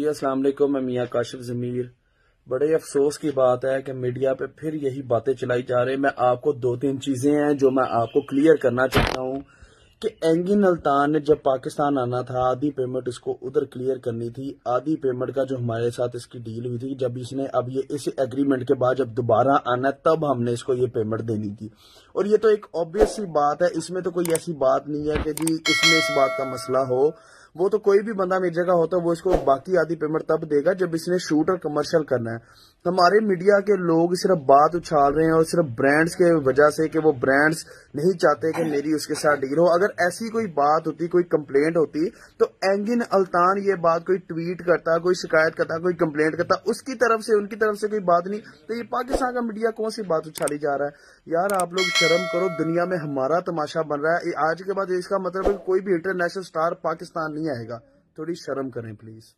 अस्सलाम वालेकुम। मैं मियां काशिफ ज़मीर। बड़े अफसोस की बात है कि मीडिया पे फिर यही बातें चलाई जा रही है। मैं आपको दो तीन चीज़ें हैं जो मैं आपको क्लियर करना चाहता हूँ कि एंगिन अल्तान ने जब पाकिस्तान आना था, आधी पेमेंट इसको उधर क्लियर करनी थी। आधी पेमेंट का जो हमारे साथ इसकी डील हुई थी, जब इसने अब ये इस एग्रीमेंट के बाद जब दोबारा आना तब हमने इसको ये पेमेंट देनी थी। और ये तो एक ऑब्वियस सी बात है, इसमें तो कोई ऐसी बात नहीं है कि जी इसमें इस बात का मसला हो। वो तो कोई भी बंदा मेरी जगह होता है, वो इसको बाकी आधी पेमेंट तब देगा जब इसने शूट और कमर्शियल करना है। हमारे मीडिया के लोग सिर्फ बात उछाल रहे हैं और सिर्फ ब्रांड्स के वजह से कि वो ब्रांड्स नहीं चाहते कि मेरी उसके साथ डील हो। अगर ऐसी कोई बात होती, कोई कंप्लेंट होती, तो एंगिन अल्तान ये बात कोई ट्वीट करता, कोई शिकायत करता, कोई कंप्लेंट करता, उसकी तरफ से उनकी तरफ से कोई बात नहीं। तो ये पाकिस्तान का मीडिया कौन सी बात उछाली जा रहा है यार? आप लोग शर्म करो। दुनिया में हमारा तमाशा बन रहा है आज के बाद। इसका मतलब है कि कोई भी इंटरनेशनल स्टार पाकिस्तान नहीं आएगा। थोड़ी शर्म करें प्लीज।